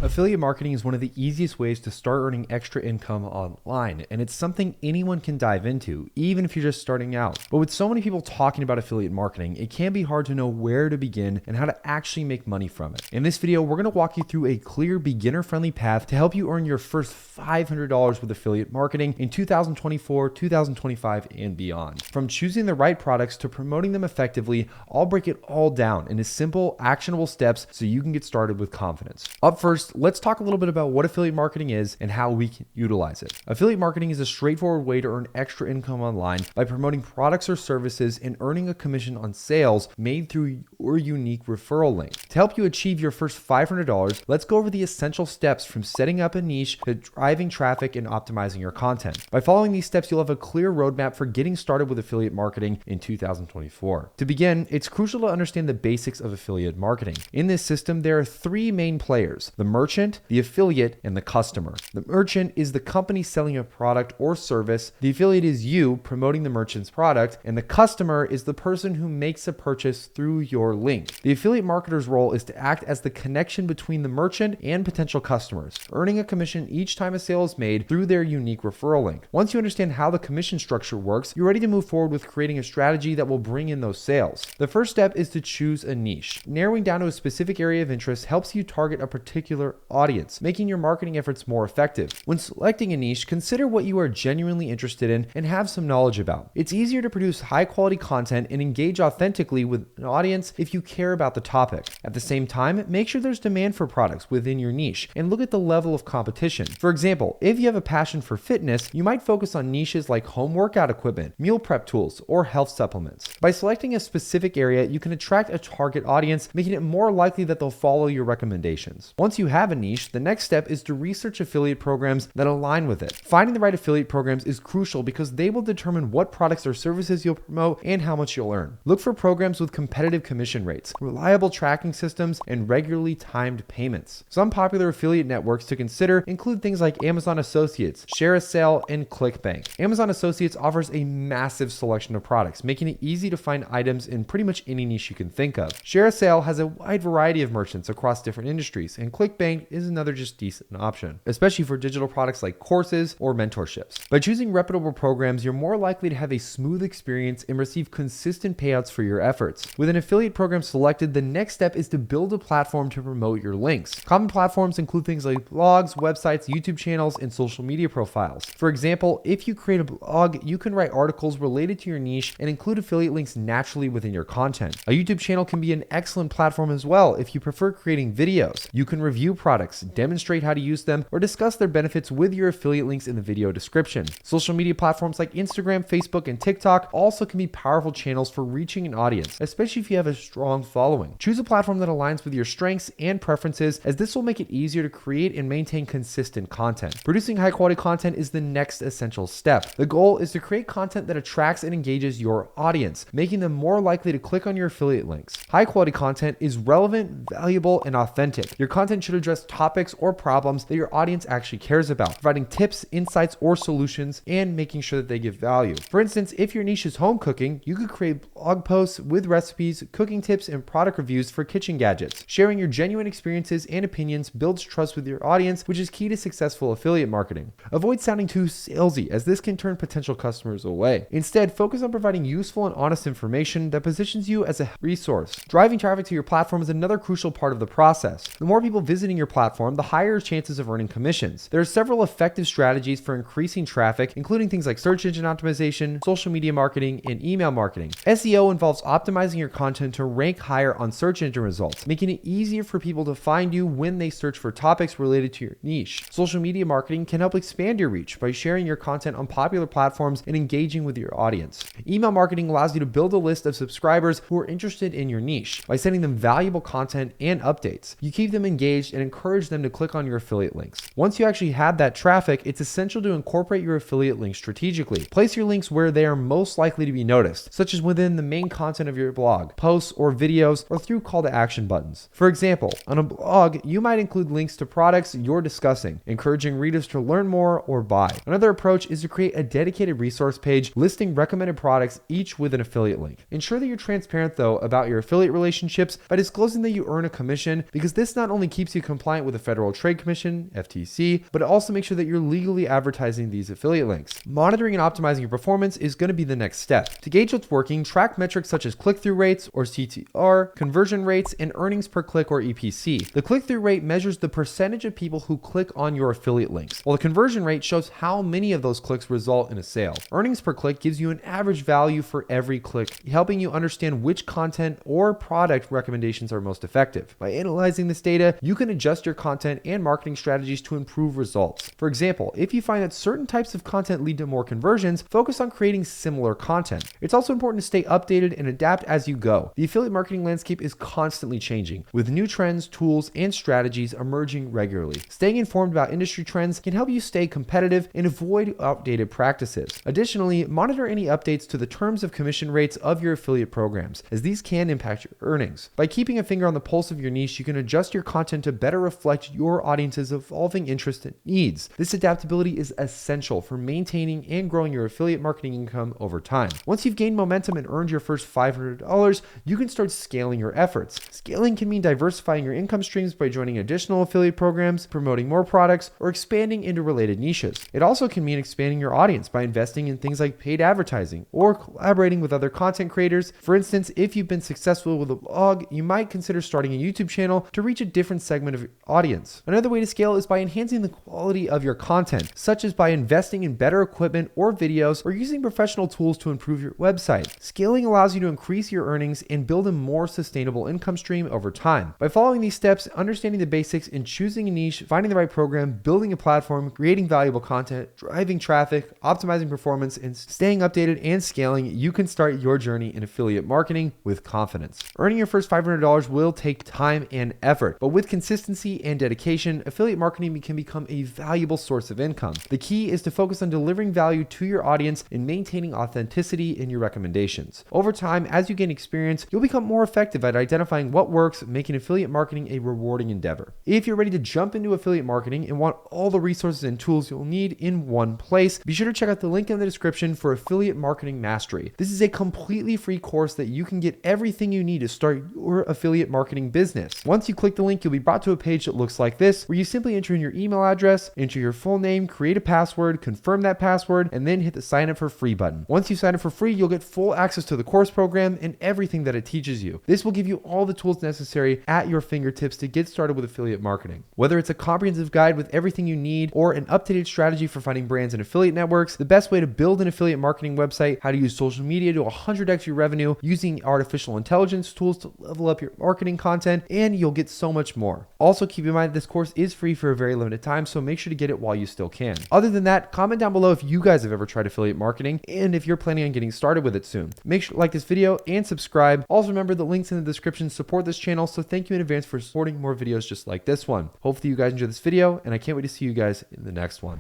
Affiliate marketing is one of the easiest ways to start earning extra income online, and it's something anyone can dive into, even if you're just starting out. But with so many people talking about affiliate marketing, it can be hard to know where to begin and how to actually make money from it. In this video, we're going to walk you through a clear, beginner-friendly path to help you earn your first $500 with affiliate marketing in 2024, 2025, and beyond. From choosing the right products to promoting them effectively, I'll break it all down into simple, actionable steps so you can get started with confidence. Up first, let's talk a little bit about what affiliate marketing is and how we can utilize it. Affiliate marketing is a straightforward way to earn extra income online by promoting products or services and earning a commission on sales made through your unique referral link. To help you achieve your first $500, let's go over the essential steps from setting up a niche to driving traffic and optimizing your content. By following these steps, you'll have a clear roadmap for getting started with affiliate marketing in 2024. To begin, it's crucial to understand the basics of affiliate marketing. In this system, there are three main players: the merchant, the affiliate, and the customer. The merchant is the company selling a product or service. The affiliate is you promoting the merchant's product, and the customer is the person who makes a purchase through your link. The affiliate marketer's role is to act as the connection between the merchant and potential customers, earning a commission each time a sale is made through their unique referral link. Once you understand how the commission structure works, you're ready to move forward with creating a strategy that will bring in those sales. The first step is to choose a niche. Narrowing down to a specific area of interest helps you target a particular audience, making your marketing efforts more effective. When selecting a niche, consider what you are genuinely interested in and have some knowledge about. It's easier to produce high quality content and engage authentically with an audience if you care about the topic. At the same time, make sure there's demand for products within your niche and look at the level of competition. For example, if you have a passion for fitness, you might focus on niches like home workout equipment, meal prep tools, or health supplements. By selecting a specific area, you can attract a target audience, making it more likely that they'll follow your recommendations. Once you have a niche, the next step is to research affiliate programs that align with it. Finding the right affiliate programs is crucial because they will determine what products or services you'll promote and how much you'll earn. Look for programs with competitive commission rates, reliable tracking systems, and regularly timed payments. Some popular affiliate networks to consider include things like Amazon Associates, Share a Sale, and ClickBank. Amazon Associates offers a massive selection of products, making it easy to find items in pretty much any niche you can think of. Share a Sale has a wide variety of merchants across different industries, and ClickBank is another just decent option, especially for digital products like courses or mentorships. By choosing reputable programs, you're more likely to have a smooth experience and receive consistent payouts for your efforts. With an affiliate program selected, the next step is to build a platform to promote your links. Common platforms include things like blogs, websites, YouTube channels, and social media profiles. For example, if you create a blog, you can write articles related to your niche and include affiliate links naturally within your content. A YouTube channel can be an excellent platform as well if you prefer creating videos. You can review products, demonstrate how to use them, or discuss their benefits with your affiliate links in the video description. Social media platforms like Instagram, Facebook, and TikTok also can be powerful channels for reaching an audience, especially if you have a strong following. Choose a platform that aligns with your strengths and preferences, as this will make it easier to create and maintain consistent content. Producing high quality content is the next essential step. The goal is to create content that attracts and engages your audience, making them more likely to click on your affiliate links. High quality content is relevant, valuable, and authentic. Your content should address topics or problems that your audience actually cares about, providing tips, insights, or solutions, and making sure that they give value. For instance, if your niche is home cooking, you could create blog posts with recipes, cooking tips, and product reviews for kitchen gadgets. Sharing your genuine experiences and opinions builds trust with your audience, which is key to successful affiliate marketing. Avoid sounding too salesy, as this can turn potential customers away. Instead, focus on providing useful and honest information that positions you as a resource. Driving traffic to your platform is another crucial part of the process. The more people visiting your platform, the higher chances of earning commissions. There are several effective strategies for increasing traffic, including things like search engine optimization, social media marketing, and email marketing. SEO involves optimizing your content to rank higher on search engine results, making it easier for people to find you when they search for topics related to your niche. Social media marketing can help expand your reach by sharing your content on popular platforms and engaging with your audience. Email marketing allows you to build a list of subscribers who are interested in your niche. By sending them valuable content and updates, you keep them engaged and encourage them to click on your affiliate links. Once you actually have that traffic, it's essential to incorporate your affiliate links strategically. Place your links where they are most likely to be noticed, such as within the main content of your blog, posts, or videos, or through call to action buttons. For example, on a blog, you might include links to products you're discussing, encouraging encouraging readers to learn more or buy. Another approach is to create a dedicated resource page listing recommended products, each with an affiliate link. Ensure that you're transparent though about your affiliate relationships by disclosing that you earn a commission, because this not only keeps you compliant with the Federal Trade Commission, FTC, but it also makes sure that you're legally advertising these affiliate links. Monitoring and optimizing your performance is going to be the next step. To gauge what's working, track metrics such as click-through rates or CTR, conversion rates, and earnings per click or EPC. The click-through rate measures the percentage of people who click on your affiliate links, while the conversion rate shows how many of those clicks result in a sale. Earnings per click gives you an average value for every click, helping you understand which content or product recommendations are most effective. By analyzing this data, you can adjust your content and marketing strategies to improve results. For example, if you find that certain types of content lead to more conversions, focus on creating similar content. It's also important to stay updated and adapt as you go. The affiliate marketing landscape is constantly changing, with new trends, tools, and strategies emerging regularly. Staying informed about industry trends can help you stay competitive and avoid outdated practices. Additionally, monitor any updates to the terms of commission rates of your affiliate programs, as these can impact your earnings. By keeping a finger on the pulse of your niche, you can adjust your content to better reflect your audience's evolving interests and needs. This adaptability is essential for maintaining and growing your affiliate marketing income over time. Once you've gained momentum and earned your first $500, you can start scaling your efforts. Scaling can mean diversifying your income streams by joining additional affiliate programs, promoting more products, or expanding into related niches. It also can mean expanding your audience by investing in things like paid advertising or collaborating with other content creators. For instance, if you've been successful with a blog, you might consider starting a YouTube channel to reach a different segment of your audience. Another way to scale is by enhancing the quality of your content, such as by investing in better equipment or videos, or using professional tools to improve your website. Scaling allows you to increase your earnings and build a more sustainable income stream over time. By following these steps, understanding the basics and choosing a niche, finding the right program, building a platform, creating valuable content, driving traffic, optimizing performance, and staying updated and scaling, you can start your journey in affiliate marketing with confidence. Earning your first $500 will take time and effort, but with consistency and dedication, affiliate marketing can become a valuable source of income. The key is to focus on delivering value to your audience and maintaining authenticity in your recommendations. Over time, as you gain experience, you'll become more effective at identifying what works, making affiliate marketing a rewarding endeavor. If you're ready to jump into affiliate marketing and want all the resources and tools you'll need in one place, be sure to check out the link in the description for Affiliate Marketing Mastery. This is a completely free course that you can get everything you need to start your affiliate marketing business. Once you click the link, you'll be brought to a page that looks like this, where you simply enter in your email address, enter your full name, create a password, confirm that password, and then hit the sign up for free button. Once you sign up for free, you'll get full access to the course program and everything that it teaches you. This will give you all the tools necessary at your fingertips to get started with affiliate marketing. Whether it's a comprehensive guide with everything you need or an updated strategy for finding brands and affiliate networks, the best way to build an affiliate marketing website, how to use social media to 100x your revenue, using artificial intelligence tools to level up your marketing content, and you'll get so much more. Also, keep in mind that this course is free for a very limited time, so make sure to get it while you still can. Other than that, comment down below if you guys have ever tried affiliate marketing and if you're planning on getting started with it soon. Make sure to like this video and subscribe. Also remember, the links in the description support this channel, so thank you in advance for supporting more videos just like this one. Hopefully you guys enjoyed this video, and I can't wait to see you guys in the next one.